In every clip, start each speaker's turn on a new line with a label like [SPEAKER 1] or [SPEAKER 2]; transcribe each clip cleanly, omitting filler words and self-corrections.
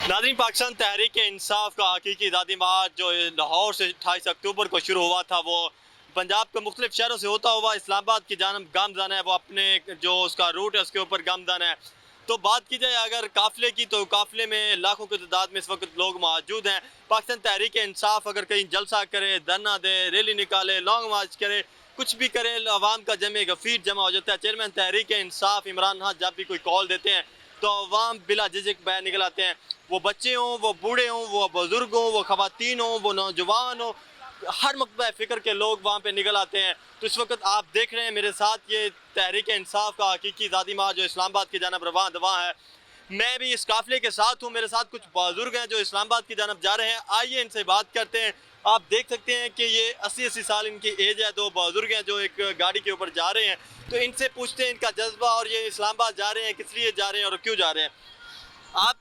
[SPEAKER 1] नाज़रीन, पाकिस्तान तहरीक इंसाफ का हकीकी आज़ादी मार्च जो लाहौर से 28 अक्टूबर को शुरू हुआ था, वो पंजाब के मुख्तलिफ शहरों से होता हुआ इस्लामाबाद की जानब गामज़न है। वो अपने जो उसका रूट है उसके ऊपर गामज़न है। तो बात की जाए अगर काफ़िले की, तो काफ़िले में लाखों की तादाद में इस वक्त लोग मौजूद हैं। पाकिस्तान तहरीक इंसाफ अगर कहीं जलसा करे, धरना दे, रैली निकाले, लॉन्ग मार्च करे, कुछ भी करे, आवाम का जमे गफीर जमा हो जाता है। चेयरमैन तहरीक इंसाफ इमरान खान जब भी कोई कॉल देते हैं तो अवाम बिला झिझक बाहर निकल आते हैं। वो बच्चे हों, वो बूढ़े हों, वो बुजुर्ग हों, वो खवातीन हों, वो नौजवान हों, हर मकतबा फ़िक्र के लोग वहाँ पे निकल आते हैं। तो इस वक्त आप देख रहे हैं मेरे साथ ये तहरीक इंसाफ का हकीकी आज़ादी मार्च जो इस्लामाबाद की जानब रवां दवा है। मैं भी इस काफ़िले के साथ हूँ। मेरे साथ कुछ बुजुर्ग हैं जो इस्लामाबाद की जानब जा रहे हैं। आइए इनसे बात करते हैं। आप देख सकते हैं कि ये 80-80 साल इनकी एज है। दो बुजुर्ग हैं जो एक गाड़ी के ऊपर जा रहे हैं। तो इनसे पूछते हैं इनका जज्बा, और ये इस्लामाबाद जा रहे हैं किस लिए जा रहे हैं और क्यों जा रहे हैं। आप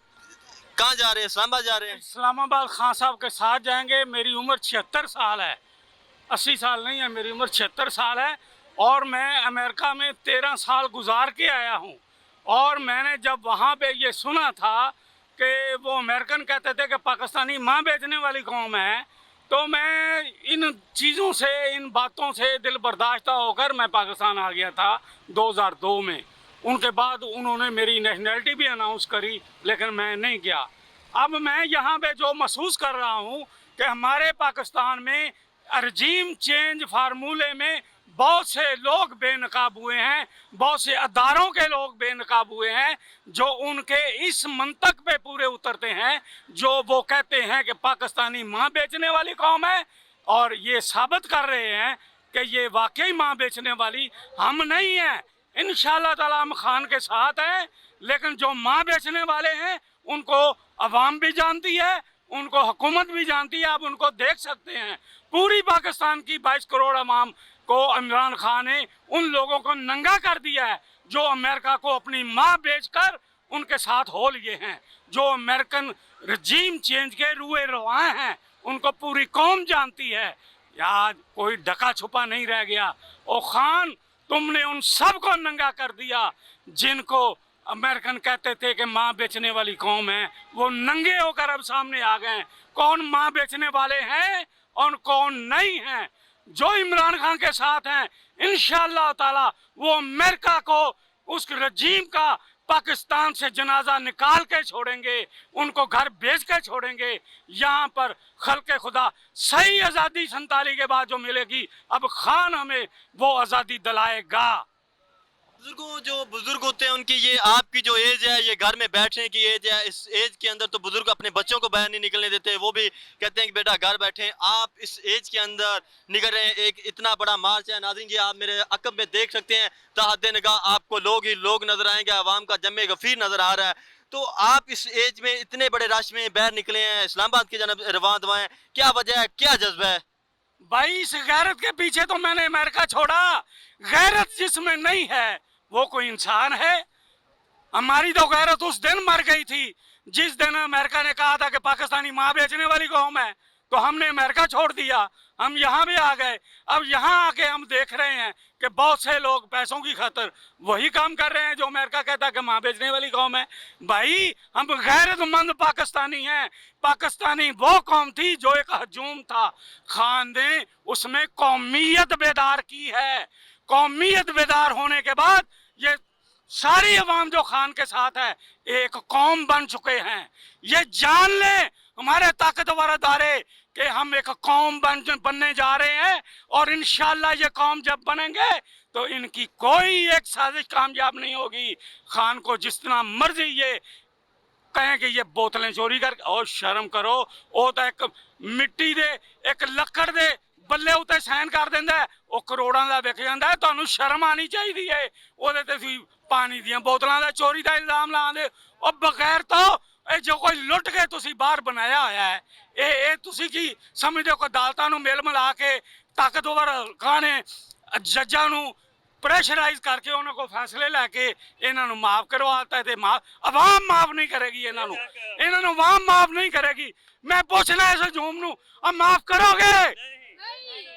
[SPEAKER 1] कहाँ जा रहे हैं? इस्लामाबाद जा रहे हैं?
[SPEAKER 2] इस्लामाबाद खान साहब के साथ जाएंगे। मेरी उम्र 76 साल है, 80 साल नहीं है, मेरी उम्र 76 साल है। और मैं अमेरिका में 13 साल गुजार के आया हूँ। और मैंने जब वहाँ पे ये सुना था कि वो अमेरिकन कहते थे कि पाकिस्तानी माँ बेचने वाली कौम है, तो मैं इन चीज़ों से, इन बातों से दिल बर्दाश्त होकर मैं पाकिस्तान आ गया था 2002 में। उनके बाद उन्होंने मेरी नेशनैलिटी भी अनाउंस करी, लेकिन मैं नहीं गया। अब मैं यहाँ पे जो महसूस कर रहा हूँ कि हमारे पाकिस्तान में रजीम चेंज फार्मूले में बहुत से लोग बेनकाब हुए हैं, बहुत से अदारों के लोग बेनकाब हुए हैं, जो उनके इस मंतक पे पूरे उतरते हैं, जो वो कहते हैं कि पाकिस्तानी माँ बेचने वाली कौम है, और ये साबित कर रहे हैं कि ये वाकई माँ बेचने वाली हम नहीं हैं। इंशाअल्लाह ताला हम खान के साथ हैं, लेकिन जो माँ बेचने वाले हैं उनको अवाम भी जानती है, उनको हुकूमत भी जानती है। आप उनको देख सकते हैं, पूरी पाकिस्तान की 22 करोड़ अवाम को इमरान खान ने उन लोगों को नंगा कर दिया है जो अमेरिका को अपनी माँ बेचकर उनके साथ हो लिए हैं। जो अमेरिकन रजीम चेंज के रुए रवाए हैं उनको पूरी कौम जानती है। यार कोई ढका छुपा नहीं रह गया। ओ खान, तुमने उन सब को नंगा कर दिया जिनको अमेरिकन कहते थे कि माँ बेचने वाली कौम है। वो नंगे होकर अब सामने आ गए, कौन माँ बेचने वाले हैं और कौन नहीं हैं। जो इमरान खान के साथ हैं, इंशाअल्लाह ताला वो अमेरिका को, उस रजीम का पाकिस्तान से जनाजा निकाल के छोड़ेंगे, उनको घर भेज के छोड़ेंगे। यहाँ पर खल्के खुदा सही आज़ादी 47 के बाद जो मिलेगी, अब खान हमें वो आज़ादी दिलाएगा।
[SPEAKER 1] बुजुर्गों, जो बुजुर्ग होते हैं उनकी, ये आपकी जो एज है, ये घर में बैठने की एज है। इस एज के अंदर तो बुजुर्ग अपने बच्चों को बाहर नहीं निकलने देते। वो भी कहते हैं कि बेटा घर बैठे। आप इस एज के अंदर निकल रहे हैं, एक इतना बड़ा मार्च है। नाज़रीन जी, आप मेरे अकब में देख सकते हैं, ताहद निगाह आपको लोग ही लोग नजर आएंगे, आवाम का जमे गफीर नजर आ रहा है। तो आप इस एज में इतने बड़े रश में बाहर निकले हैं, इस्लामाबाद की जानब रवां दवाएं, क्या वजह है, क्या जज्बा है?
[SPEAKER 2] भाई इस गैरत के पीछे तो मैंने अमेरिका छोड़ा। गैरत जिसमें नहीं है वो कोई इंसान है? हमारी तो गैरत उस दिन मर गई थी जिस दिन अमेरिका ने कहा था कि पाकिस्तानी माँ बेचने वाली कौम है, तो हमने अमेरिका छोड़ दिया, हम यहाँ भी आ गए। अब यहाँ आके हम देख रहे हैं कि बहुत से लोग पैसों की खातिर वही काम कर रहे हैं जो अमेरिका कहता है कि माँ बेचने वाली कौम है। भाई हम गैरतमंद पाकिस्तानी हैं। पाकिस्तानी वो कौम थी जो एक हजूम था, खान ने उसमें कौमियत बेदार की है। कौमियत बेदार होने के बाद ये सारी अवाम जो खान के साथ है एक कौम बन चुके हैं। ये जान ले हमारे ताकतवर अदारे कि हम एक कौम बनने जा रहे हैं, और इंशाअल्लाह ये कौम जब बनेंगे तो इनकी कोई एक साजिश कामयाब नहीं होगी। खान को जितना मर्जी ये कहें कि ये बोतलें चोरी कर, और शर्म करो, वो तो एक मिट्टी दे, एक लकड़ दे बल्ले उते साइन कर देंदा है, वो करोड़ों का विक जाता है। तुहानू शर्म आनी चाहिए। ਉਹਦੇ ਤੇ ਤੁਸੀਂ पानी ਦੀਆਂ बोतलों का चोरी का इल्जाम लाਉਂਦੇ हो। बगैर तो ये जो कोई लुट के तुसी बाहर बनाया होया है, ये तुसी की समझदे हो कि अदालतां नूं मेल मिला के ताकतवर खाने जज्जां नूं प्रेशराइज करके उन्होंने को फैसले लैके इन्हों माफ करवाता है। अवाम माफ नहीं करेगी, इन्हों अवाम माफ नहीं करेगी। मैं पूछना इस हजूम नूं, अब माफ करोगे?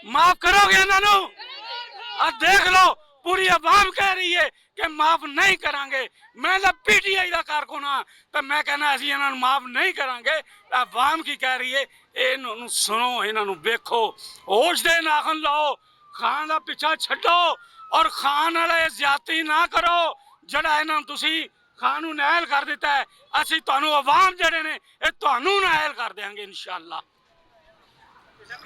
[SPEAKER 2] माफ करोगे इन्हों? देख लो पूरी अवाम कह रही है कि माफ नहीं करांगे। मैं तो पीटीआई का कारकुन हाँ, तो मैं कहना असी इन्होंने माफ नहीं करांगे। अवाम की कह रही है, इन्होंने सुनो, इन्होंने देखो, होश दे नाखन लाओ, खान का पीछा छड्डो और खान वाले ज्यादती ना करो। जड़ा इन्होंने तुसी खान नू नायल कर दिता है, असी तुहानू अवाम जड़े ने तुहानू नायल कर देंगे इंशाअल्लाह।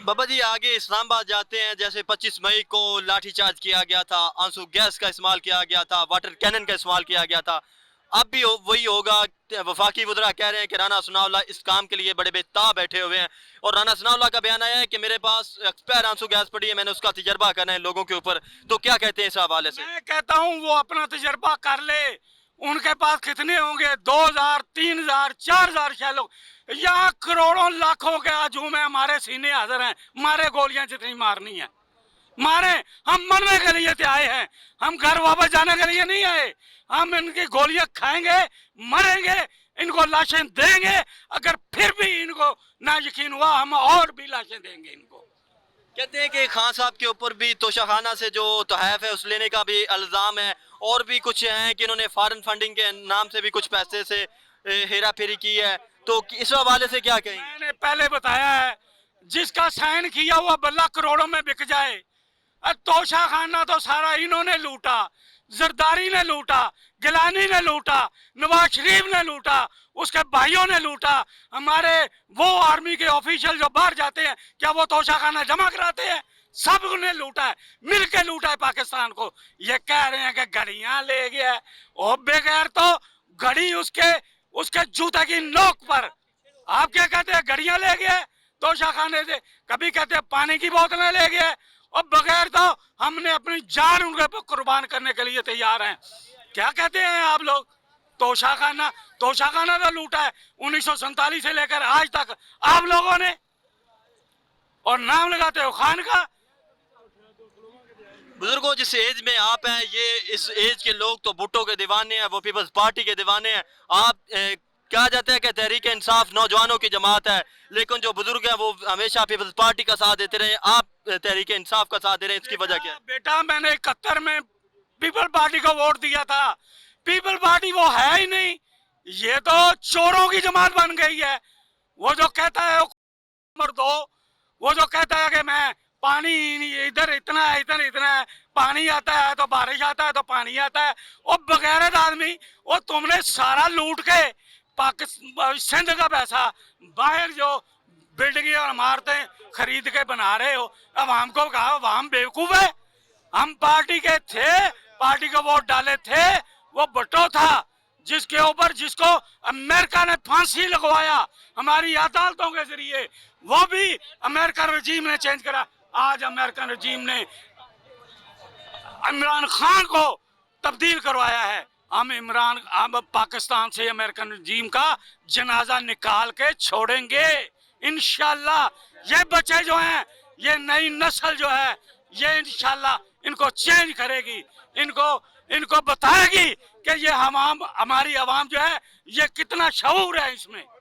[SPEAKER 1] बाबा जी आगे इस्लामाबाद जाते हैं, जैसे 25 मई को लाठीचार्ज किया गया था, आंसू गैस का इस्तेमाल किया गया था, वाटर कैनन का इस्तेमाल किया गया था, अब भी वही होगा। वफाकी वज़रा कह रहे हैं कि राना सनाउल्लाह इस काम के लिए बड़े बेताब बैठे हुए हैं, और राना सनाउल्लाह का बयान आया है कि मेरे पास एक्सपायर आंसू गैस पड़ी है, मैंने उसका तजर्बा करना है लोगों के ऊपर। तो क्या कहते हैं इस हवाले से?
[SPEAKER 2] मैं कहता हूँ वो अपना तजर्बा कर ले। उनके पास कितने होंगे, 2000, 3000, 4000 शैलों, यहाँ करोड़ों लाखों के आजूम है, हमारे सीने हाजिर हैं, मारे गोलियां जितनी मारनी है मारे। हम मरने के लिए तो आए हैं, हम घर वापस जाने के लिए नहीं आए। हम इनकी गोलियां खाएंगे, मरेंगे, इनको लाशें देंगे। अगर फिर भी इनको ना यकीन हुआ, हम और भी लाशें देंगे इनको।
[SPEAKER 1] कहते हैं कि खान साहब के ऊपर भी तोशाखाना से जो तोहफ़ है उस लेने का भी इल्ज़ाम है, और भी कुछ हैं कि इन्होंने फॉरेन फंडिंग के नाम से भी कुछ पैसे से हेरा फेरी की है। तो इस हवाले से क्या कहेंगे?
[SPEAKER 2] मैंने पहले बताया है, जिसका साइन किया हुआ बल्ला करोड़ों में बिक जाए। तोशा खाना तो सारा इन्होंने लूटा, जरदारी ने लूटा, गिलानी ने लूटा, नवाज शरीफ ने लूटा, उसके भाइयों ने लूटा। हमारे वो आर्मी के ऑफिशियल जो बाहर जाते हैं, क्या वो तोशा खाना जमा कराते हैं? सब ने लूटा है, मिल के लूटा है पाकिस्तान को। ये कह रहे हैं कि घड़ियां ले गया है, और बगैर तो घड़ी उसके उसके जूते की नोक पर। आप क्या कहते हैं, घड़ियां ले गया तोशा खाने से? कभी कहते हैं पानी की बोतलें ले गया, और बगैर तो हमने अपनी जान उनके पर कुर्बान करने के लिए तैयार हैं। क्या कहते हैं आप लोग? तोशाखाना तो लूटा है 1947 से लेकर आज तक आप लोगों ने, और नाम लगाते हो खान का।
[SPEAKER 1] बुजुर्गों, जिस एज में आप हैं, ये इस एज के लोग तो भुट्टो के दीवाने हैं, वो पीपल्स पार्टी के दीवाने हैं। आप कहा जाता है कि तहरीक इंसाफ नौजवानों की जमात है, लेकिन जो बुजुर्ग हैं वो हमेशा पीपल्स पार्टी का साथ देते रहे। आप तहरीक इंसाफ का साथ दे रहे हैं, इसकी वजह क्या है?
[SPEAKER 2] बेटा मैंने 71 में पीपल पार्टी को वोट दिया था। पीपल पार्टी वो है ही नहीं, ये तो चोरों की जमात बन गई है। वो जो कहता है नंबर 2, वो जो कहता है कि मैं पानी इधर इतना है, इधर इतना है, पानी आता है तो बारिश आता है तो पानी आता है। और बगैरत आदमी, वो तुमने सारा लूट के पाकिस्तान सिंध का पैसा बाहर जो बिल्डिंग और इमारतें खरीद के बना रहे हो। अवाम को कहा अवाम बेवकूफ है। हम पार्टी के थे, पार्टी को वोट डाले थे, वो भुट्टो था जिसके ऊपर जिसको अमेरिका ने फांसी लगवाया हमारी अदालतों के जरिए। वो भी अमेरिकन रजीम ने चेंज करा। आज अमेरिकन रजीम ने इमरान खान को तब्दील करवाया है। हम पाकिस्तान से अमेरिकन रजीम का जनाजा निकाल के छोड़ेंगे इंशाल्लाह। ये बच्चे जो हैं, ये नई नस्ल जो है, ये इंशाल्लाह इनको चेंज करेगी, इनको बताएगी कि ये हमारी आवाम जो है, ये कितना शऊर है इसमें।